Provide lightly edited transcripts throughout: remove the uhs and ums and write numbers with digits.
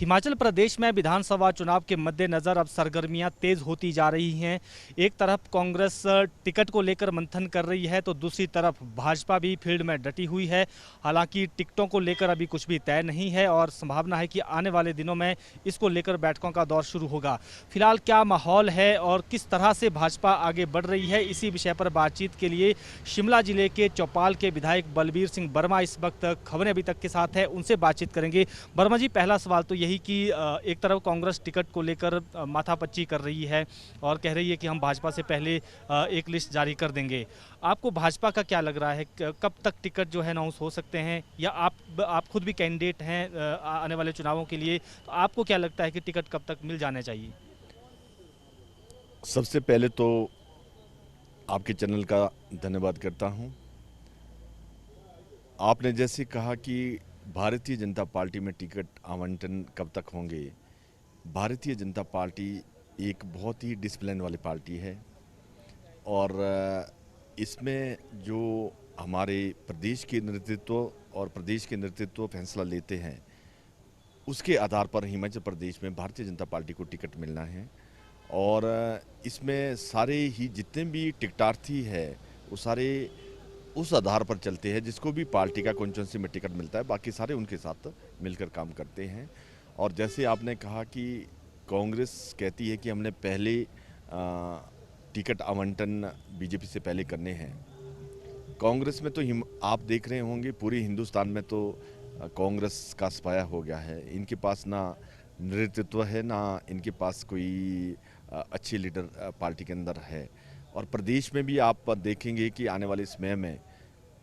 हिमाचल प्रदेश में विधानसभा चुनाव के मद्देनज़र अब सरगर्मियां तेज होती जा रही हैं। एक तरफ कांग्रेस टिकट को लेकर मंथन कर रही है तो दूसरी तरफ भाजपा भी फील्ड में डटी हुई है। हालांकि टिकटों को लेकर अभी कुछ भी तय नहीं है और संभावना है कि आने वाले दिनों में इसको लेकर बैठकों का दौर शुरू होगा। फिलहाल क्या माहौल है और किस तरह से भाजपा आगे बढ़ रही है, इसी विषय पर बातचीत के लिए शिमला जिले के चौपाल के विधायक बलबीर सिंह वर्मा इस वक्त खबरें अभी तक के साथ है, उनसे बातचीत करेंगे। वर्मा जी, पहला सवाल तो यही कि एक तरफ कांग्रेस टिकट को लेकर माथापच्ची कर रही है और कह रही है कि हम भाजपा से पहले एक लिस्ट जारी कर देंगे। आपको भाजपा का क्या लग रहा है, कब तक टिकट जो है अनाउंस हो सकते हैं, या आप खुद भी कैंडिडेट हैं आने वाले चुनावों के लिए, तो आपको क्या लगता है कि टिकट कब तक मिल जाने चाहिए? सबसे पहले तो आपके चैनल का धन्यवाद करता हूं। आपने जैसे कहा कि भारतीय जनता पार्टी में टिकट आवंटन कब तक होंगे। भारतीय जनता पार्टी एक बहुत ही डिसिप्लिन वाली पार्टी है और इसमें जो हमारे प्रदेश के नेतृत्व और प्रदेश के नेतृत्व फैसला लेते हैं, उसके आधार पर हिमाचल प्रदेश में भारतीय जनता पार्टी को टिकट मिलना है। और इसमें सारे ही जितने भी टिकटार्थी है वो सारे उस आधार पर चलते हैं, जिसको भी पार्टी का कॉन्स्टिट्यूंसी में टिकट मिलता है बाकी सारे उनके साथ मिलकर काम करते हैं। और जैसे आपने कहा कि कांग्रेस कहती है कि हमने पहले टिकट आवंटन बीजेपी से पहले करने हैं। कांग्रेस में तो आप देख रहे होंगे पूरे हिंदुस्तान में तो कांग्रेस का सफाया हो गया है। इनके पास ना नेतृत्व है, ना इनके पास कोई अच्छे लीडर पार्टी के अंदर है। और प्रदेश में भी आप देखेंगे कि आने वाले समय में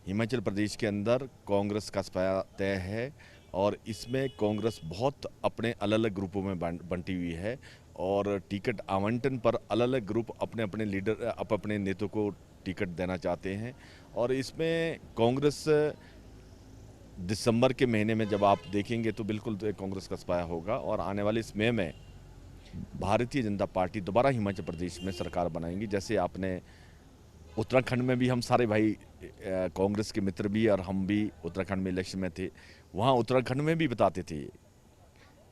हिमाचल प्रदेश के अंदर कांग्रेस का सफाया तय है और इसमें कांग्रेस बहुत अपने अलग अलग ग्रुपों में बंटी हुई है और टिकट आवंटन पर अलग अलग ग्रुप अपने अपने लीडर अपने नेताओं को टिकट देना चाहते हैं। और इसमें कांग्रेस दिसंबर के महीने में जब आप देखेंगे तो बिल्कुल कांग्रेस का सफाया होगा और आने वाले समय में भारतीय जनता पार्टी दोबारा हिमाचल प्रदेश में सरकार बनाएंगी। जैसे आपने उत्तराखंड में भी हम सारे भाई कांग्रेस के मित्र भी और हम भी उत्तराखंड में इलेक्शन में थे, वहाँ उत्तराखंड में भी बताते थे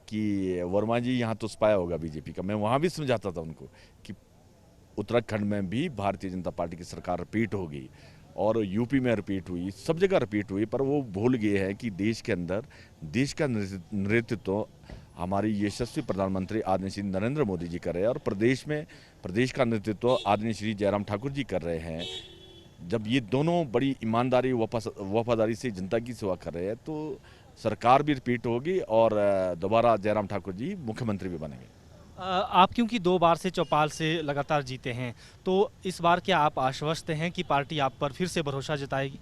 कि वर्मा जी यहाँ तो सफाया होगा बीजेपी का। मैं वहाँ भी समझाता था उनको कि उत्तराखंड में भी भारतीय जनता पार्टी की सरकार रिपीट होगी और यूपी में रिपीट हुई, सब जगह रिपीट हुई। पर वो भूल गए हैं कि देश के अंदर देश का नेतृत्व हमारे यशस्वी प्रधानमंत्री आदरणीय श्री नरेंद्र मोदी जी कर रहे हैं और प्रदेश में प्रदेश का नेतृत्व आदरणीय श्री जयराम ठाकुर जी कर रहे हैं। जब ये दोनों बड़ी ईमानदारी वफादारी से जनता की सेवा कर रहे हैं तो सरकार भी रिपीट होगी और दोबारा जयराम ठाकुर जी मुख्यमंत्री भी बनेंगे। आप क्योंकि 2 बार से चौपाल से लगातार जीते हैं, तो इस बार क्या आप आश्वस्त हैं कि पार्टी आप पर फिर से भरोसा जताएगी?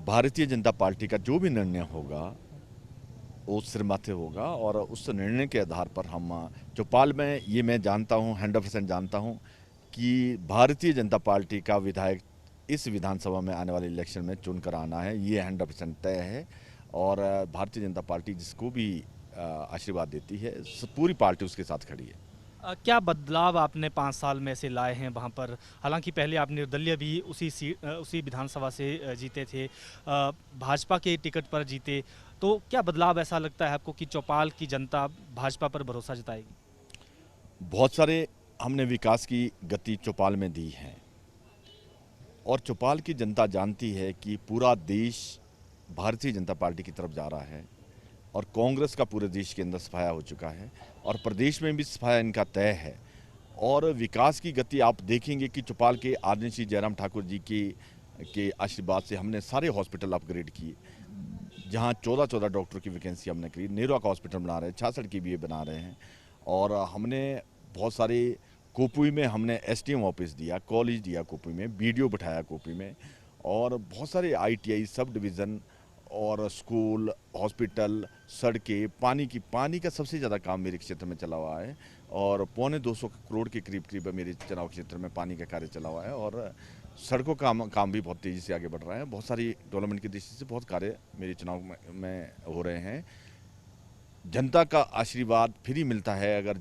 भारतीय जनता पार्टी का जो भी निर्णय होगा वो सिर माथे होगा और उस निर्णय के आधार पर हम चौपाल में ये मैं जानता हूँ 100% जानता हूँ कि भारतीय जनता पार्टी का विधायक इस विधानसभा में आने वाले इलेक्शन में चुनकर आना है, ये 100% तय है। और भारतीय जनता पार्टी जिसको भी आशीर्वाद देती है पूरी पार्टी उसके साथ खड़ी है। क्या बदलाव आपने 5 साल में से लाए हैं वहाँ पर? हालांकि पहले आप निर्दलीय भी उसी विधानसभा से जीते थे, भाजपा के टिकट पर जीते, तो क्या बदलाव ऐसा लगता है आपको कि चौपाल की जनता भाजपा पर भरोसा जताएगी? बहुत सारे हमने विकास की गति चौपाल में दी है और चौपाल की जनता जानती है कि पूरा देश भारतीय जनता पार्टी की तरफ जा रहा है और कांग्रेस का पूरे देश के अंदर सफाया हो चुका है और प्रदेश में भी सफाया इनका तय है। और विकास की गति आप देखेंगे कि चौपाल के आदरणीय श्री जयराम ठाकुर जी के आशीर्वाद से हमने सारे हॉस्पिटल अपग्रेड किए, जहां 14 डॉक्टर की वैकेंसी हमने करी। नेहरू का हॉस्पिटल बना रहे हैं, 66 की BA बना रहे हैं और हमने बहुत सारे कोपुई में हमने SDM ऑफिस दिया, कॉलेज दिया कोपुई में, BDO बिठाया कोपुई में और बहुत सारे ITI सब डिवीज़न और स्कूल, हॉस्पिटल, सड़कें, पानी का सबसे ज़्यादा काम मेरे क्षेत्र में चला हुआ है और 225 करोड़ के करीब मेरे चुनाव क्षेत्र में पानी का कार्य चला हुआ है और सड़कों का काम भी बहुत तेज़ी से आगे बढ़ रहा है। बहुत सारी डेवलपमेंट की दृष्टि से बहुत कार्य मेरे चुनाव में हो रहे हैं। जनता का आशीर्वाद फिर ही मिलता है अगर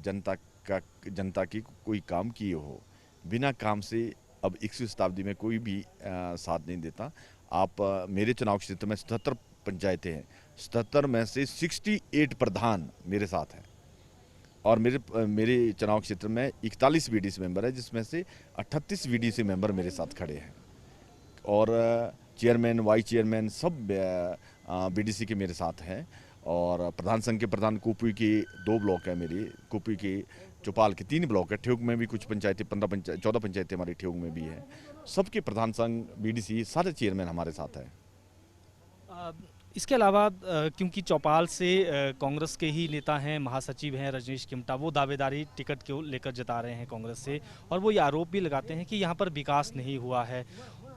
जनता की कोई काम किए हो। बिना काम से अब 21वीं शताब्दी में कोई भी साथ नहीं देता। आप मेरे चुनाव क्षेत्र में पंचायतें हैं, 77 में से 68 प्रधान मेरे साथ हैं और मेरे चुनाव क्षेत्र में 41 वीडीसी मेंबर है, जिसमें से 38 वीडीसी मेंबर मेरे साथ खड़े हैं और चेयरमैन वाइस चेयरमैन सब बीडीसी के मेरे साथ हैं। और प्रधान संघ के प्रधान कुपी के 2 ब्लॉक है, मेरी कुपी के चौपाल के 3 ब्लॉक है, ठेउक में भी कुछ पंचायतें 14 पंचायतें हमारी ठेउक में भी है। सबके प्रधान संघ बीडीसी सारे चेयरमैन हमारे साथ हैं। इसके अलावा क्योंकि चौपाल से कांग्रेस के ही नेता हैं, महासचिव हैं रजनीश किमटा, वो दावेदारी टिकट को लेकर जता रहे हैं कांग्रेस से और वो ये आरोप भी लगाते हैं कि यहाँ पर विकास नहीं हुआ है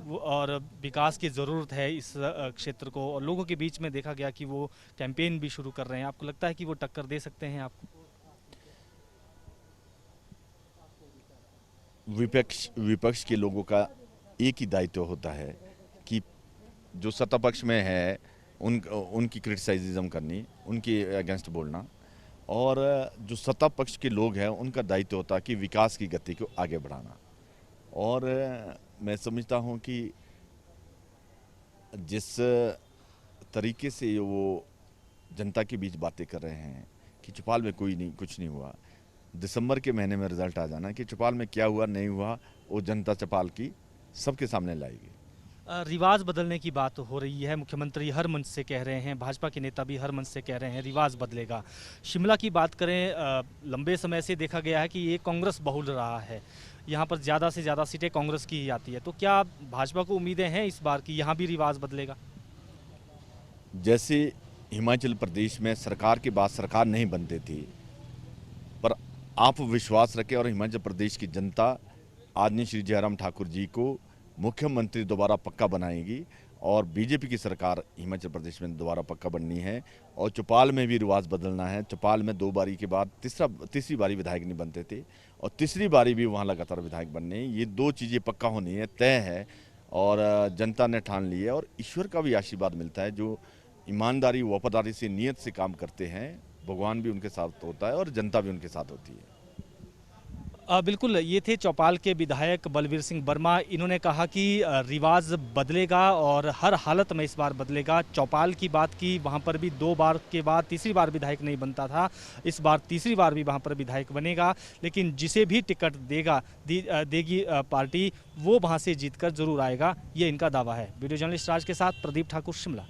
और विकास की ज़रूरत है इस क्षेत्र को, और लोगों के बीच में देखा गया कि वो कैंपेन भी शुरू कर रहे हैं। आपको लगता है कि वो टक्कर दे सकते हैं आपको? विपक्ष के लोगों का एक ही दायित्व होता है कि जो सत्ता पक्ष में है उनकी क्रिटिसाइजिज्म करनी, उनके अगेंस्ट बोलना, और जो सत्ता पक्ष के लोग हैं उनका दायित्व होता है कि विकास की गति को आगे बढ़ाना। और मैं समझता हूं कि जिस तरीके से वो जनता के बीच बातें कर रहे हैं कि चौपाल में कुछ नहीं हुआ, दिसंबर के महीने में रिजल्ट आ जाना कि चौपाल में क्या हुआ नहीं हुआ, वो जनता चौपाल की सबके सामने लाएगी। रिवाज बदलने की बात हो रही है, मुख्यमंत्री हर मंच से कह रहे हैं, भाजपा के नेता भी हर मंच से कह रहे हैं रिवाज बदलेगा। शिमला की बात करें, लंबे समय से देखा गया है कि ये कांग्रेस बहुल रहा है, यहाँ पर ज़्यादा से ज़्यादा सीटें कांग्रेस की ही आती है, तो क्या भाजपा को उम्मीदें हैं इस बार की यहाँ भी रिवाज बदलेगा? जैसे हिमाचल प्रदेश में सरकार के बाद सरकार नहीं बनती थी, पर आप विश्वास रखें और हिमाचल प्रदेश की जनता आदरणीय श्री जयराम ठाकुर जी को मुख्यमंत्री दोबारा पक्का बनाएगी और बीजेपी की सरकार हिमाचल प्रदेश में दोबारा पक्का बननी है। और चौपाल में भी रिवाज बदलना है। चौपाल में 2 बारी के बाद तीसरी बारी विधायक नहीं बनते थे और तीसरी बारी भी वहाँ लगातार विधायक बनने, ये 2 चीज़ें पक्का होनी है, तय है और जनता ने ठान ली है। और ईश्वर का भी आशीर्वाद मिलता है, जो ईमानदारी वफादारी से नियत से काम करते हैं, भगवान भी उनके साथ होता है और जनता भी उनके साथ होती है। बिल्कुल, ये थे चौपाल के विधायक बलवीर सिंह वर्मा। इन्होंने कहा कि रिवाज बदलेगा और हर हालत में इस बार बदलेगा। चौपाल की बात की, वहाँ पर भी 2 बार के बाद तीसरी बार विधायक नहीं बनता था, इस बार तीसरी बार भी वहाँ पर विधायक बनेगा, लेकिन जिसे भी टिकट देगी पार्टी, वो वहाँ से जीतकर जरूर आएगा, ये इनका दावा है। वीडियो जर्नलिस्ट राज के साथ प्रदीप ठाकुर, शिमला।